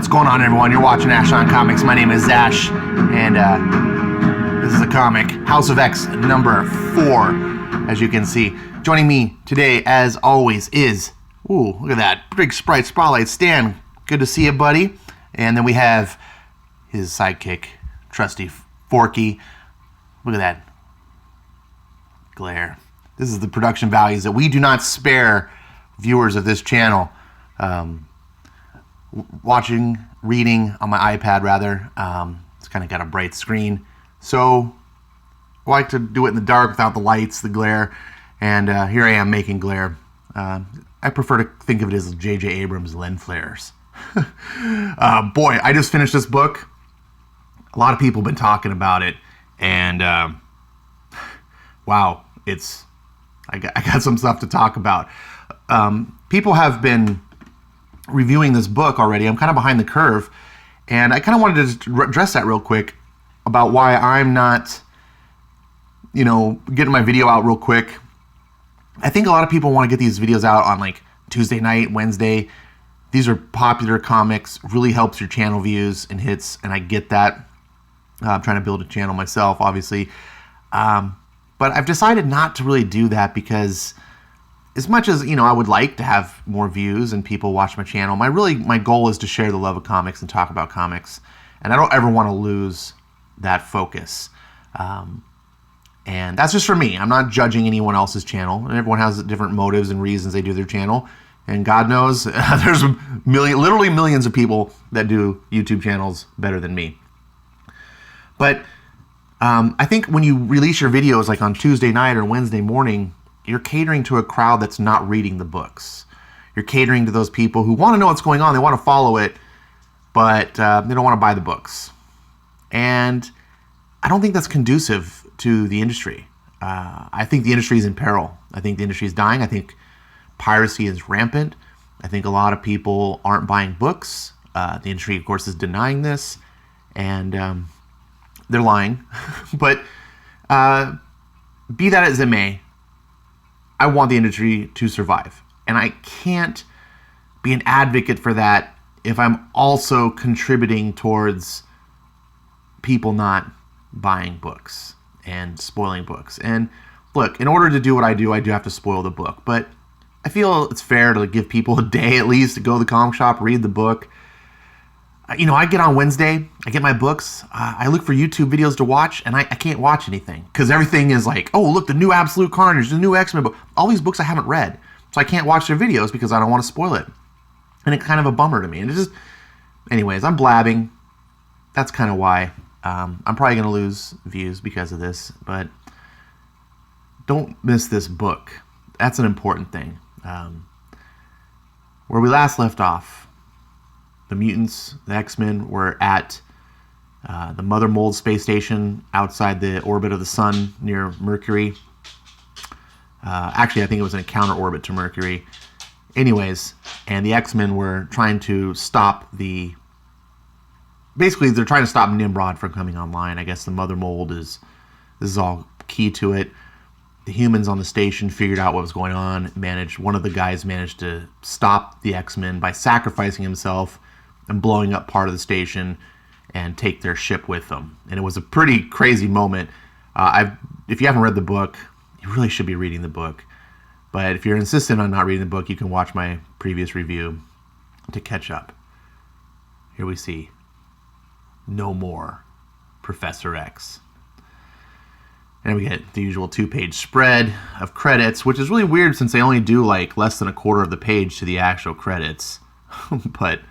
going on, everyone? You're watching Ash on Comics. My name is Ash, and this is a comic, House of X number 4, as you can see. Joining me today, as always, is, ooh, look at that, big Sprite Spotlight Stan. Good to see you, buddy. And then we have his sidekick, trusty Forky. Look at that glare. This is the production values that we do not spare viewers of this channel. Watching, reading on my iPad rather. It's kind of got a bright screen, so I like to do it in the dark without the lights, the glare, and here I am making glare. I prefer to think of it as J.J. Abrams' lens flares. Boy, I just finished this book. A lot of people have been talking about it, and wow, I got some stuff to talk about. People have been reviewing this book already. I'm kind of behind the curve, and I kind of wanted to address that real quick about why I'm not, getting my video out real quick. I think a lot of people want to get these videos out on like Tuesday night, Wednesday. These are popular comics, really helps your channel views and hits, and I get that. I'm trying to build a channel myself, obviously. But I've decided not to really do that because as much as, I would like to have more views and people watch my channel, my goal is to share the love of comics and talk about comics. And I don't ever want to lose that focus. And that's just for me. I'm not judging anyone else's channel. And everyone has different motives and reasons they do their channel. And God knows there's literally millions of people that do YouTube channels better than me. But I think when you release your videos like on Tuesday night or Wednesday morning, you're catering to a crowd that's not reading the books. You're catering to those people who want to know what's going on. They want to follow it, but they don't want to buy the books. And I don't think that's conducive to the industry. I think the industry is in peril. I think the industry is dying. I think piracy is rampant. I think a lot of people aren't buying books. The industry, of course, is denying this, and they're lying. But be that as it may, I want the industry to survive. And I can't be an advocate for that if I'm also contributing towards people not buying books and spoiling books. And look, in order to do what I do have to spoil the book. But I feel it's fair to give people a day at least to go to the comic shop, read the book. I get on Wednesday, I get my books, I look for YouTube videos to watch, and I can't watch anything because everything is like, oh, look, the new Absolute Carnage, the new X-Men book, all these books I haven't read. So I can't watch their videos because I don't want to spoil it. And it's kind of a bummer to me. And it's just, anyways, I'm blabbing. That's kind of why. I'm probably going to lose views because of this, but don't miss this book. That's an important thing. Where we last left off, the mutants, the X-Men, were at the Mother Mold space station outside the orbit of the sun near Mercury. Actually, I think it was in a counter orbit to Mercury. Anyways, and the X-Men were trying to stop basically, they're trying to stop Nimrod from coming online. I guess the Mother Mold this is all key to it. The humans on the station figured out what was going on. One of the guys managed to stop the X-Men by sacrificing himself and blowing up part of the station and take their ship with them. And it was a pretty crazy moment. If you haven't read the book, you really should be reading the book. But if you're insistent on not reading the book, you can watch my previous review to catch up. Here we see No More Professor X. And we get the usual 2-page spread of credits, which is really weird since they only do like less than a quarter of the page to the actual credits. But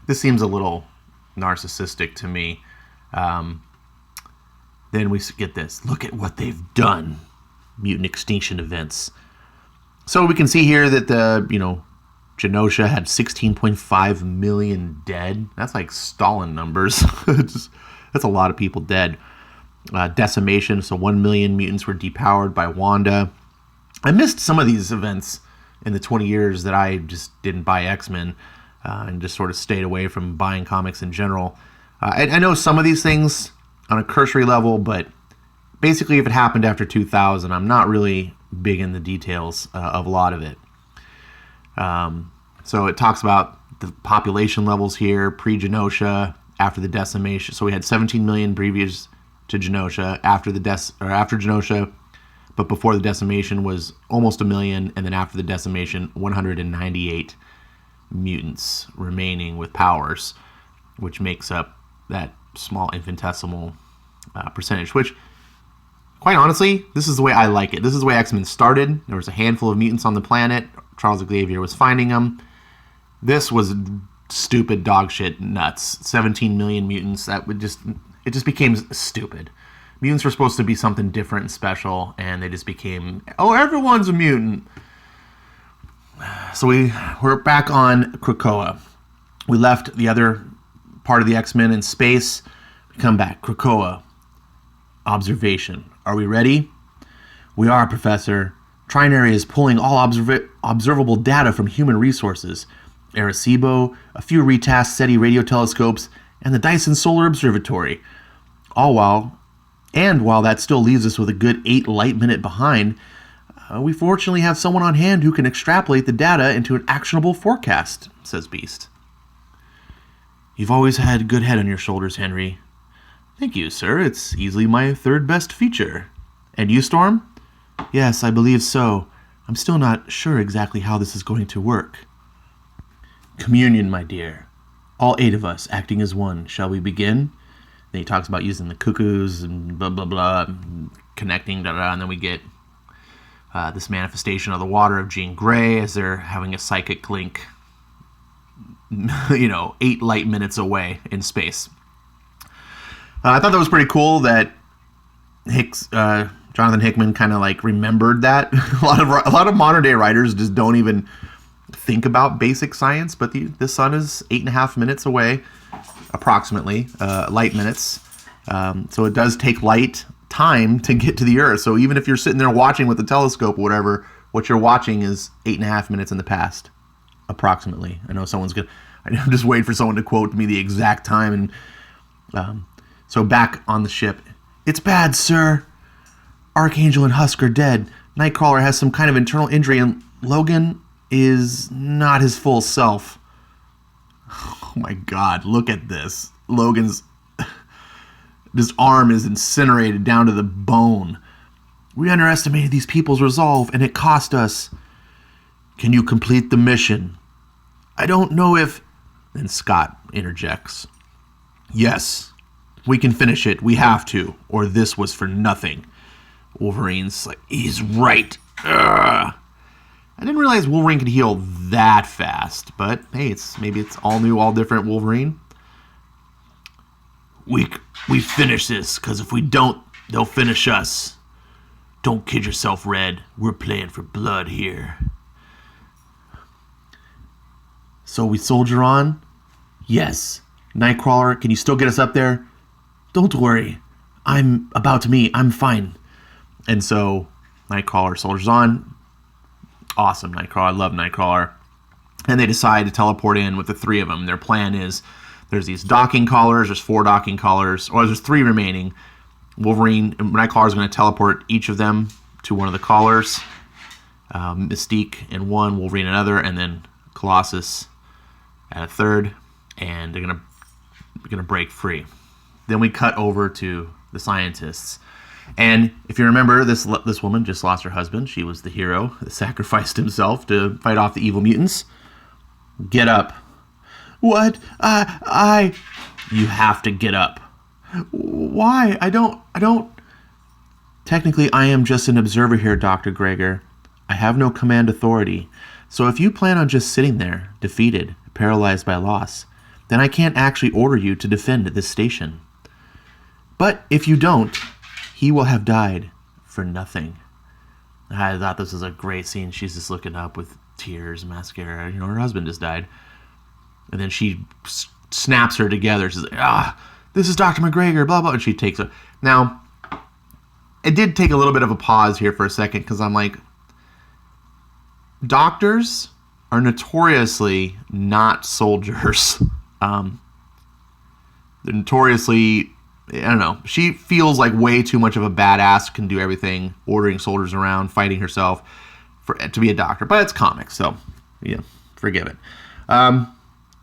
this seems a little narcissistic to me. Then we get this. Look at what they've done. Mutant extinction events. So we can see here that Genosha had 16.5 million dead. That's like Stalin numbers. That's a lot of people dead. Decimation, so 1 million mutants were depowered by Wanda. I missed some of these events in the 20 years that I just didn't buy X-Men and just sort of stayed away from buying comics in general. I know some of these things on a cursory level, but basically if it happened after 2000, I'm not really big in the details of a lot of it. So it talks about the population levels here, pre-Genosha, after the decimation. So we had 17 million previous to Genosha, after Genosha, but before the decimation was almost a million, and then after the decimation, 198 mutants remaining with powers, which makes up that small infinitesimal percentage, which, quite honestly, this is the way I like it. This is the way X-Men started. There was a handful of mutants on the planet. Charles Xavier was finding them. This was stupid dog shit nuts. 17 million mutants. It just became stupid. Mutants were supposed to be something different and special, and they just became, oh, everyone's a mutant. So we're back on Krakoa. We left the other part of the X-Men in space. We come back. Krakoa. Observation. Are we ready? We are, Professor. Trinary is pulling all observable data from human resources. Arecibo, a few retasked SETI radio telescopes, and the Dyson Solar Observatory. While that still leaves us with a good 8 light minute behind, we fortunately have someone on hand who can extrapolate the data into an actionable forecast, says Beast. You've always had a good head on your shoulders, Henry. Thank you, sir. It's easily my third best feature. And you, Storm? Yes, I believe so. I'm still not sure exactly how this is going to work. Communion, my dear. All 8 of us acting as one. Shall we begin? Then he talks about using the cuckoos and blah, blah, blah, and connecting, and then we get this manifestation of the water of Jean Grey as they're having a psychic link, 8 light minutes away in space. I thought that was pretty cool that Jonathan Hickman kind of like remembered that. a lot of modern day writers just don't even think about basic science, but the sun is 8.5 minutes away, approximately, light minutes. So it does take light time to get to the Earth. So even if you're sitting there watching with the telescope or whatever, what you're watching is 8.5 minutes in the past, approximately. I know someone's gonna. I'm just waiting for someone to quote me the exact time. And so back on the ship, it's bad, sir. Archangel and Husk are dead. Nightcrawler has some kind of internal injury, and Logan is not his full self. Oh my God, look at this. Logan's this arm is incinerated down to the bone. We underestimated these people's resolve, and it cost us. Can you complete the mission? I don't know if... Then Scott interjects. Yes, we can finish it. We have to, or this was for nothing. Wolverine's like, he's right. Ugh. I didn't realize Wolverine could heal that fast, but hey, maybe it's all new, all different Wolverine. We finish this, because if we don't, they'll finish us. Don't kid yourself, Red. We're playing for blood here. So we soldier on? Yes. Nightcrawler, can you still get us up there? Don't worry. I'm fine. And so Nightcrawler soldiers on. Awesome, Nightcrawler. I love Nightcrawler. And they decide to teleport in with the 3 of them. Their plan is there's these docking collars. There's 4 docking collars. Or there's 3 remaining. Nightcrawler is going to teleport each of them to one of the collars. Mystique in one, Wolverine in another, and then Colossus at a third. And they're going to break free. Then we cut over to the scientists. And if you remember, this woman just lost her husband. She was the hero that sacrificed himself to fight off the evil mutants. Get up. What? You have to get up. Why? I don't... Technically, I am just an observer here, Dr. Gregor. I have no command authority. So if you plan on just sitting there, defeated, paralyzed by loss, then I can't actually order you to defend this station. But if you don't, he will have died for nothing. I thought this was a great scene. She's just looking up with tears, mascara. Her husband just died. And then she snaps her together. She's like, this is Dr. McGregor, blah, blah. And she takes her. Now, it did take a little bit of a pause here for a second, because I'm like, doctors are notoriously not soldiers. They're notoriously... I don't know. She feels like way too much of a badass, can do everything, ordering soldiers around, fighting herself to be a doctor. But it's comics, so forgive it.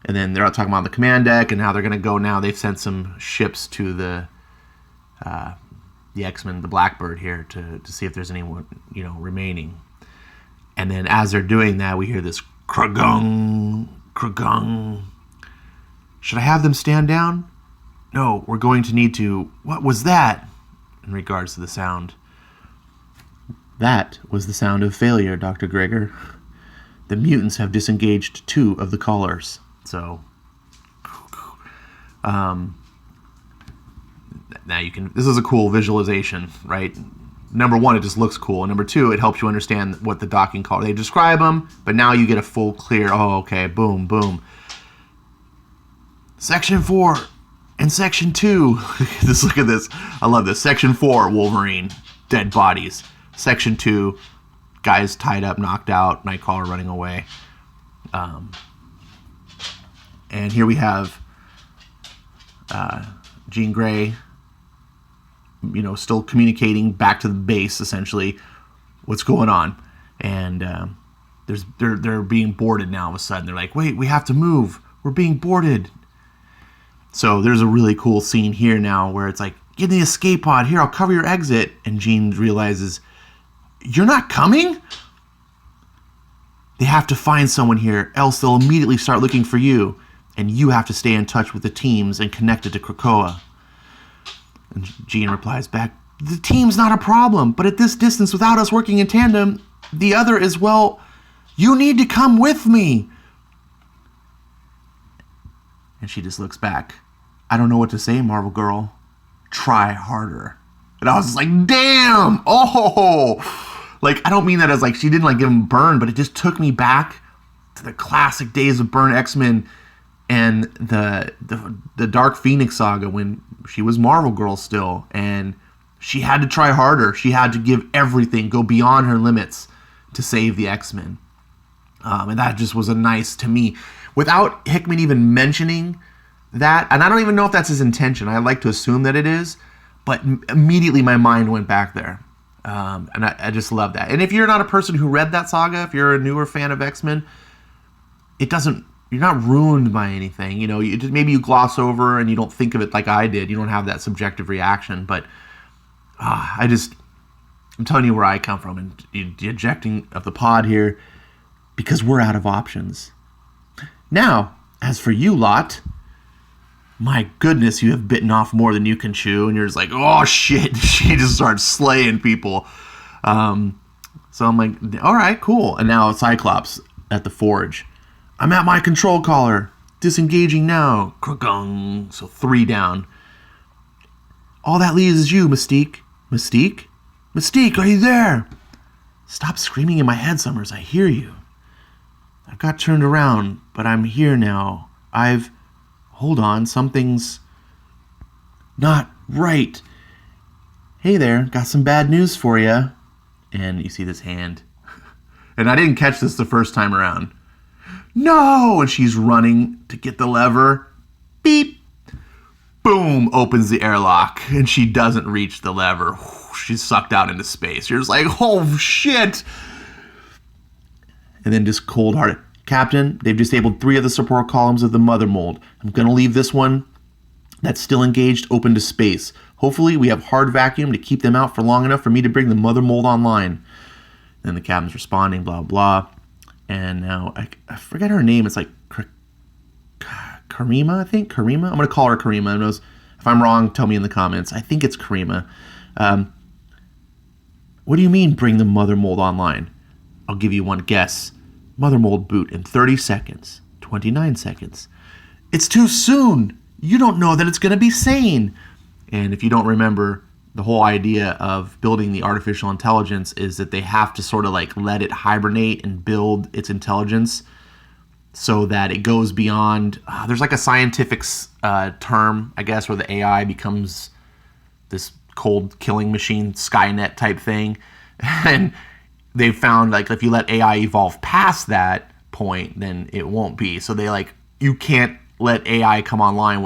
And then they're talking about the command deck and how they're going to go now. They've sent some ships to the X-Men, the Blackbird here to see if there's anyone, remaining. And then as they're doing that, we hear this kragung, kragung. Should I have them stand down? No, we're going to need to. What was that? In regards to the sound. That was the sound of failure, Dr. Gregor. The mutants have disengaged 2 of the callers. So, now you can. This is a cool visualization, right? Number 1, it just looks cool. And number 2, it helps you understand what the docking collar. They describe them, but now you get a full, clear. Oh, okay. Boom, boom. Section 4 and Section 2. Just look at this. I love this. Section 4, Wolverine, dead bodies. Section 2, guys tied up, knocked out, Nightcrawler running away. And here we have Jean Grey, still communicating back to the base, essentially, what's going on. And they're being boarded now all of a sudden. They're like, wait, we have to move. We're being boarded. So there's a really cool scene here now where it's like, get in the escape pod. Here, I'll cover your exit. And Jean realizes, you're not coming? They have to find someone here, else they'll immediately start looking for you. And you have to stay in touch with the teams and connected to Krakoa. And Jean replies back, the team's not a problem, but at this distance, without us working in tandem, the other is, well, you need to come with me. And she just looks back. I don't know what to say, Marvel Girl. Try harder. And I was just like, damn! Oh! Like, I don't mean that as like she didn't like give him burn, but it just took me back to the classic days of Byrne X-Men and the Dark Phoenix saga when she was Marvel Girl still, and she had to try harder. She had to give everything, go beyond her limits to save the X-Men. And that just was a nice, to me, without Hickman even mentioning that, and I don't even know if that's his intention. I like to assume that it is, but immediately my mind went back there. And I just love that. And if you're not a person who read that saga, if you're a newer fan of X-Men, you're not ruined by anything. Maybe you gloss over and you don't think of it like I did. You don't have that subjective reaction. But I'm telling you where I come from, and the ejecting of the pod here, because we're out of options. Now, as for you lot, my goodness, you have bitten off more than you can chew, and you're just like, oh shit, she just starts slaying people. So I'm like, all right, cool. And now Cyclops at the forge. I'm at my control collar. Disengaging now. Krugong. So 3 down. All that leaves is you, Mystique. Mystique? Mystique, are you there? Stop screaming in my head, Summers. I hear you. I've got turned around, but I'm here now. Hold on, something's not right. Hey there, got some bad news for you. And you see this hand. And I didn't catch this the first time around. No! And she's running to get the lever. Beep! Boom! Opens the airlock. And she doesn't reach the lever. She's sucked out into space. You're just like, oh shit! And then just cold-hearted. Captain, they've disabled 3 of the support columns of the mother mold. I'm going to leave this one that's still engaged open to space. Hopefully we have hard vacuum to keep them out for long enough for me to bring the mother mold online. Then the captain's responding, blah, blah. And now, I forget her name. It's like Karima, I think? Karima? I'm going to call her Karima. If I'm wrong, tell me in the comments. I think it's Karima. What do you mean bring the mother mold online? I'll give you one guess. Mother mold boot in 30 seconds. 29 seconds. It's too soon. You don't know that it's going to be sane. And if you don't remember, the whole idea of building the artificial intelligence is that they have to sort of like let it hibernate and build its intelligence so that it goes beyond. There's like a scientific term, I guess, where the AI becomes this cold killing machine, Skynet type thing. And they've found like if you let AI evolve past that point, then it won't be. So you can't let AI come online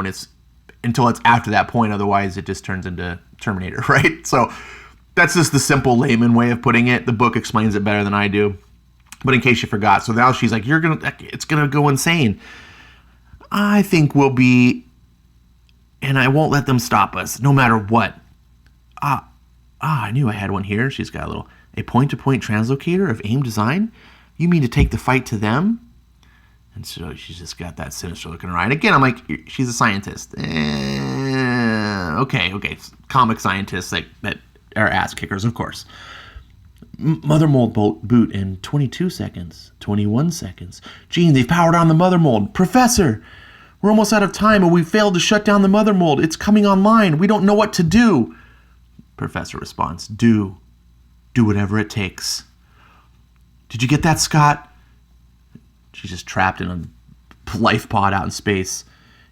until it's after that point. Otherwise, it just turns into Terminator, right? So that's just the simple layman way of putting it. The book explains it better than I do. But in case you forgot, so now she's like, it's gonna go insane. I think we'll be, and I won't let them stop us, no matter what. I knew I had one here. She's got a point-to-point translocator of AIM design. You mean to take the fight to them? And so she's just got that sinister look in her eye. And again, I'm like, she's a scientist. Okay. Comic scientists that are ass kickers, of course. Mother mold boot in 22 seconds, 21 seconds. Gene, they've powered on the mother mold. Professor, we're almost out of time and we failed to shut down the mother mold. It's coming online. We don't know what to do. Professor responds, do whatever it takes. Did you get that, Scott? She's just trapped in a life pod out in space.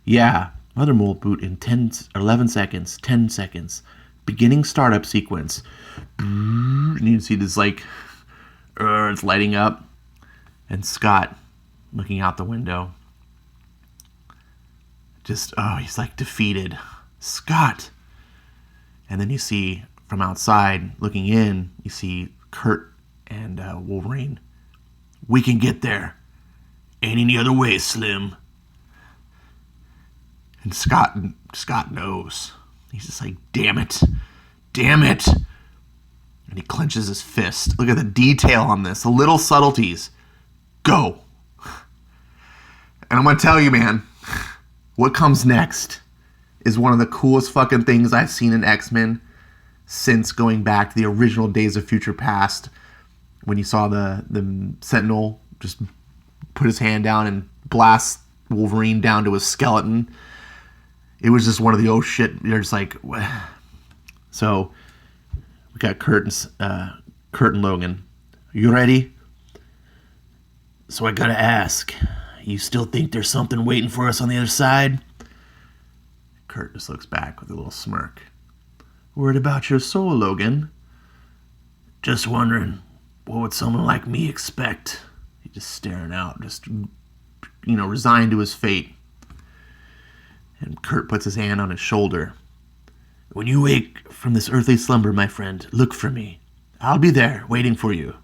Yeah, mother mold boot in 11 seconds, 10 seconds. Beginning startup sequence. And you can see this it's lighting up. And Scott looking out the window. Just, he's like defeated. Scott. And then you see from outside, looking in, you see Kurt and Wolverine. We can get there. Ain't any other way, Slim. And Scott knows. He's just like, damn it. And he clenches his fist. Look at the detail on this. The little subtleties. Go. And I'm going to tell you, man, what comes next is one of the coolest fucking things I've seen in X-Men since going back to the original Days of Future Past, when you saw the Sentinel just put his hand down and blast Wolverine down to his skeleton. It was just one of the you're just like, what? So we got Kurt and Logan. You ready? So I gotta ask, you still think there's something waiting for us on the other side? Kurt just looks back with a little smirk. Worried about your soul, Logan? Just wondering, what would someone like me expect? He's just staring out, just, resigned to his fate. And Kurt puts his hand on his shoulder. When you wake from this earthly slumber, my friend, look for me. I'll be there, waiting for you.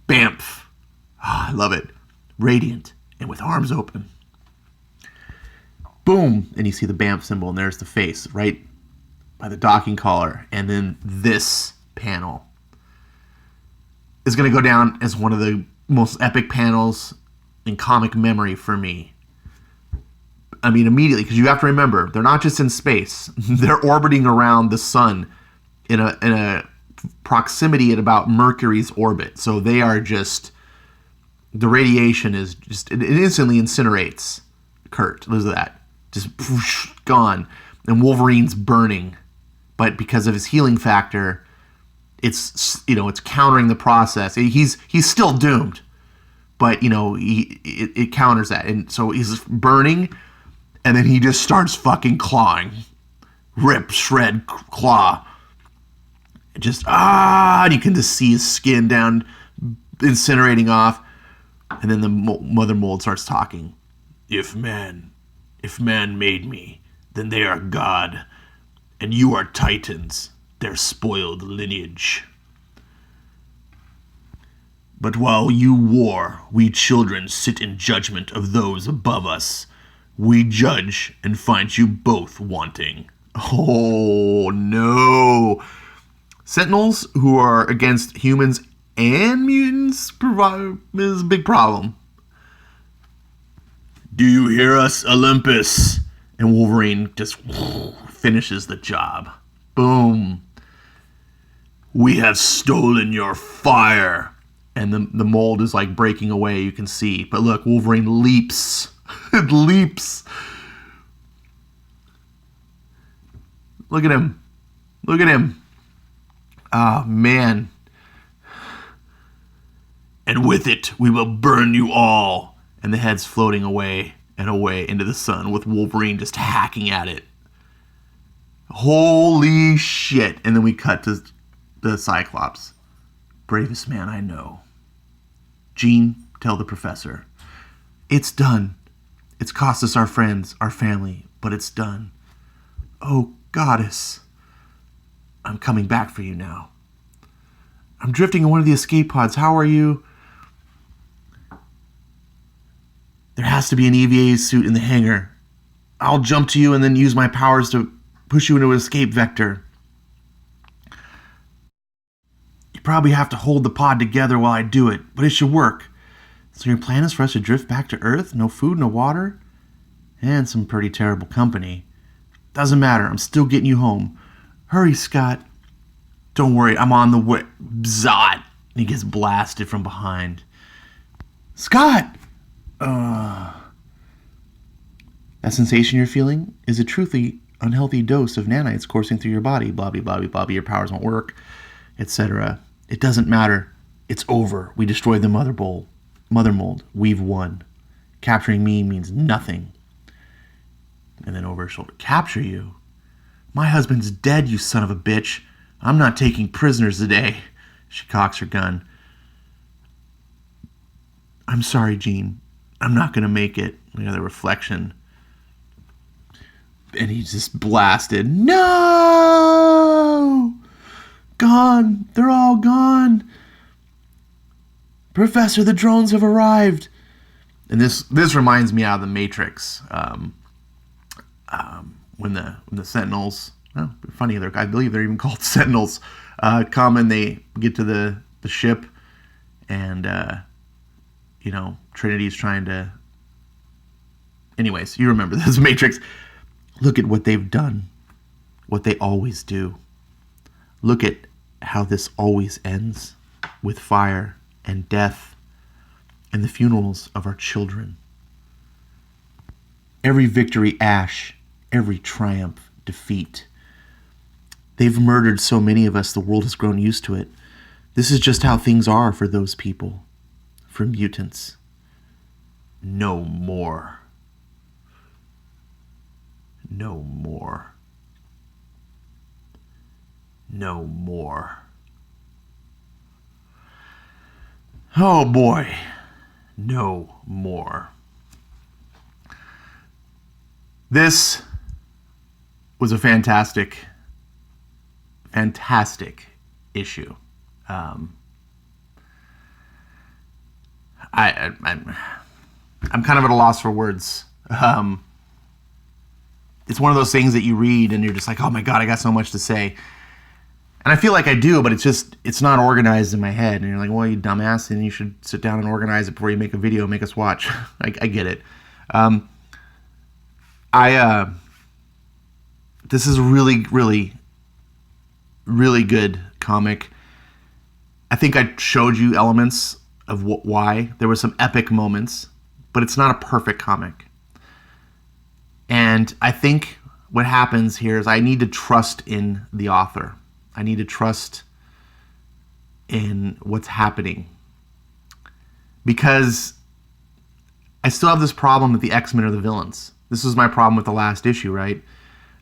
Bamf. I love it. Radiant and with arms open. Boom! And you see the BAMF symbol, and there's the face, right by the docking collar. And then this panel is going to go down as one of the most epic panels in comic memory for me. I mean, immediately, because you have to remember, they're not just in space. They're orbiting around the sun in a proximity at about Mercury's orbit. So they are just, the radiation is just, it instantly incinerates Kurt. Look at that. Just whoosh, gone. And Wolverine's burning. But because of his healing factor, it's countering the process. He's still doomed. But, it counters that. And so he's burning, and then he just starts fucking clawing. Rip, shred, claw. Just, and you can just see his skin down, incinerating off. And then the mother mold starts talking. If man made me, then they are God, and you are Titans, their spoiled lineage. But while you war, we children sit in judgment of those above us. We judge and find you both wanting. Oh, no. Sentinels who are against humans and mutants is a big problem. Do you hear us, Olympus? And Wolverine just finishes the job. Boom. We have stolen your fire. And the mold is like breaking away, you can see. But look, Wolverine leaps. It leaps. Look at him. Look at him. Oh, man. And with it, we will burn you all. And the head's floating away and away into the sun with Wolverine just hacking at it. Holy shit. And then we cut to the Cyclops. Bravest man I know. Jean, tell the professor. It's done. It's cost us our friends, our family, but it's done. Oh, goddess. I'm coming back for you now. I'm drifting in one of the escape pods. How are you? There has to be an EVA suit in the hangar. I'll jump to you and then use my powers to push you into an escape vector. You probably have to hold the pod together while I do it, but it should work. So your plan is for us to drift back to Earth? No food, no water? And some pretty terrible company. Doesn't matter, I'm still getting you home. Hurry, Scott. Don't worry, I'm on the way. Bzot! And he gets blasted from behind. Scott! That sensation you're feeling is a truly unhealthy dose of nanites coursing through your body. Blah, blah, blah, blah, your powers won't work, etc. It doesn't matter. It's over. We destroyed the mother mold. We've won. Capturing me means nothing. And then over her shoulder. Capture you? My husband's dead, you son of a bitch. I'm not taking prisoners today. She cocks her gun. I'm sorry, Gene. I'm not going to make it. Look at the reflection. And he's just blasted. No! Gone. They're all gone. Professor, the drones have arrived. And this reminds me out of the Matrix. When the Sentinels, funny, I believe they're even called Sentinels, come and they get to the ship, and Trinity's trying to. Anyways, you remember this Matrix. Look at what they've done, what they always do. Look at how this always ends, with fire and death and the funerals of our children. Every victory, ash. Every triumph, defeat. They've murdered so many of us, the world has grown used to it. This is just how things are for those people, for mutants. No more. No more. No more. Oh boy. No more. This was a fantastic issue. I'm kind of at a loss for words. It's one of those things that you read and you're just like, oh my God, I got so much to say. And I feel like I do, but it's not organized in my head. And you're like, well, you dumbass, and you should sit down and organize it before you make a video and make us watch. I get it. This is a really, really, really good comic. I think I showed you elements of why. There were some epic moments, but it's not a perfect comic. And I think what happens here is I need to trust in the author. I need to trust in what's happening. Because I still have this problem that the X-Men are the villains. This was my problem with the last issue, right?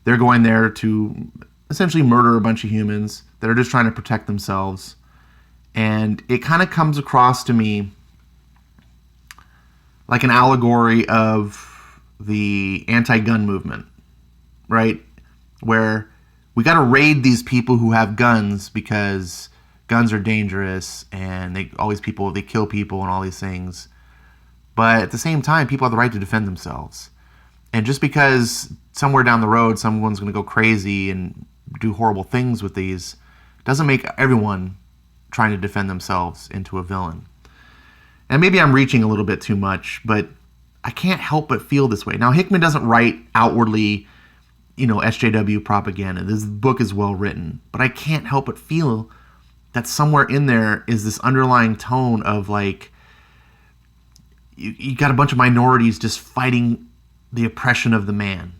They're going there to essentially murder a bunch of humans that are just trying to protect themselves. And it kind of comes across to me like an allegory of the anti-gun movement, right? Where we got to raid these people who have guns because guns are dangerous and they kill people and all these things. But at the same time, people have the right to defend themselves. And just because somewhere down the road someone's going to go crazy and do horrible things with these doesn't make everyone trying to defend themselves into a villain. And maybe I'm reaching a little bit too much, but I can't help but feel this way. Now, Hickman doesn't write outwardly, SJW propaganda. This book is well written, but I can't help but feel that somewhere in there is this underlying tone of like, you got a bunch of minorities just fighting the oppression of the man.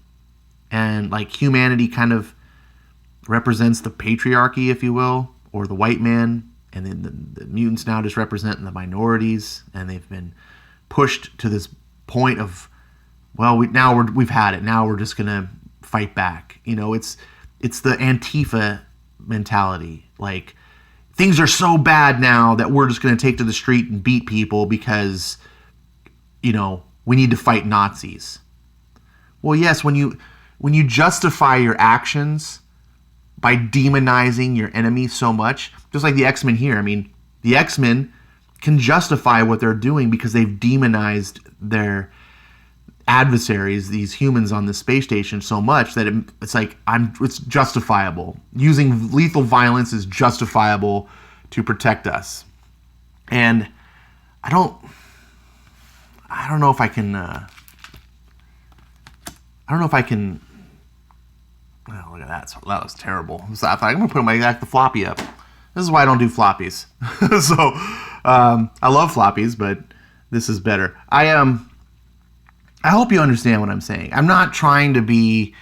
And like humanity kind of represents the patriarchy, if you will, or the white man. And then the mutants now just represent the minorities. And they've been pushed to this point of, well, we've had it. Now we're just going to fight back. It's the Antifa mentality. Like, things are so bad now that we're just going to take to the street and beat people because, we need to fight Nazis. Well, yes, when you justify your actions by demonizing your enemy so much, just like the X-Men here. I mean, the X-Men can justify what they're doing because they've demonized their adversaries, these humans on the space station, so much that it's justifiable. Using lethal violence is justifiable to protect us. And I don't know if I can. Oh, look at that! That was terrible. So I thought I'm gonna put the floppy up. This is why I don't do floppies. So I love floppies, but this is better. I hope you understand what I'm saying. I'm not trying to be,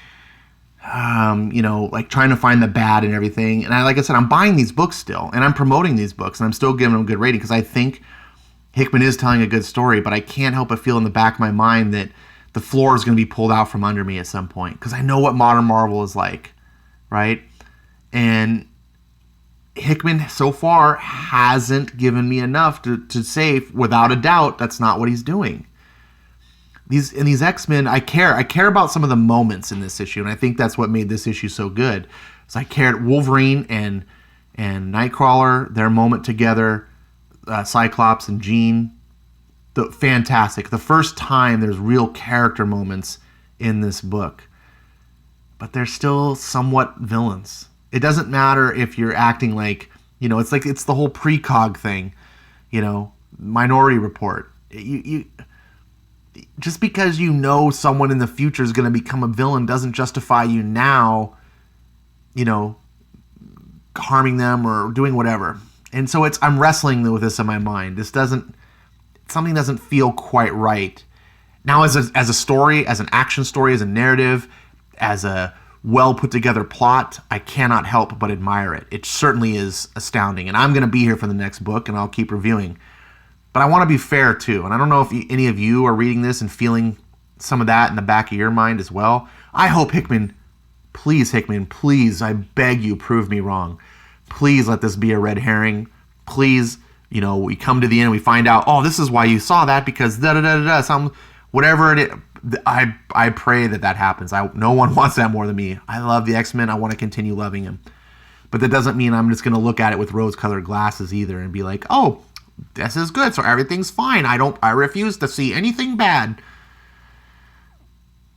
trying to find the bad in everything. And like I said, I'm buying these books still, and I'm promoting these books, and I'm still giving them a good rating because I think Hickman is telling a good story. But I can't help but feel in the back of my mind that the floor is going to be pulled out from under me at some point because I know what modern Marvel is like, right? And Hickman so far hasn't given me enough to say without a doubt that's not what he's doing. These X-Men, I care about some of the moments in this issue, and I think that's what made this issue so good. So I cared Wolverine and Nightcrawler, their moment together, Cyclops and Jean, fantastic. The first time there's real character moments in this book, but they're still somewhat villains. It doesn't matter if you're acting like, it's the whole precog thing, Minority Report. You just because someone in the future is going to become a villain doesn't justify you now, harming them or doing whatever. And so I'm wrestling with this in my mind. Something doesn't feel quite right. Now, as a story, as an action story, as a narrative, as a well put together plot, I cannot help but admire it. It certainly is astounding, and I'm going to be here for the next book, and I'll keep reviewing. But I want to be fair too, and I don't know if any of you are reading this and feeling some of that in the back of your mind as well. I hope Hickman, please, I beg you, prove me wrong. Please let this be a red herring. Please, we come to the end and we find out, oh, this is why you saw that because whatever it is. I pray that happens. No one wants that more than me. I love the X-Men. I want to continue loving them. But that doesn't mean I'm just going to look at it with rose-colored glasses either and be like, oh, this is good, so everything's fine. I refuse to see anything bad.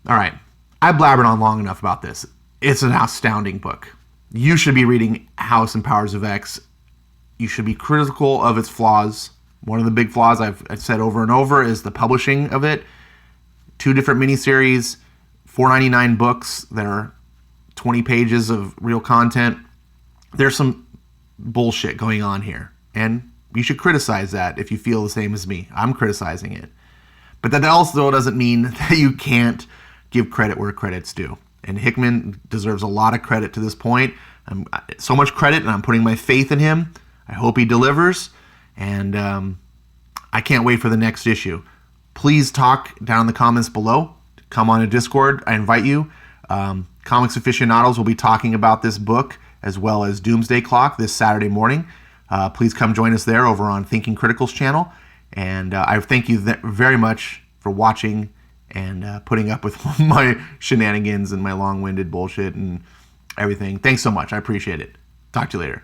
All right. I blabbered on long enough about this. It's an astounding book. You should be reading House and Powers of X. You should be critical of its flaws. One of the big flaws I've said over and over is the publishing of it. 2 different miniseries, $4.99 books that are 20 pages of real content. There's some bullshit going on here. And you should criticize that if you feel the same as me. I'm criticizing it. But that also doesn't mean that you can't give credit where credit's due. And Hickman deserves a lot of credit to this point. So much credit, and I'm putting my faith in him. I hope he delivers. And I can't wait for the next issue. Please talk down in the comments below. Come on to Discord. I invite you. Comics Aficionados will be talking about this book as well as Doomsday Clock this Saturday morning. Please come join us there over on Thinking Critical's channel. And I thank you very much for watching and putting up with my shenanigans and my long-winded bullshit and everything. Thanks so much. I appreciate it. Talk to you later.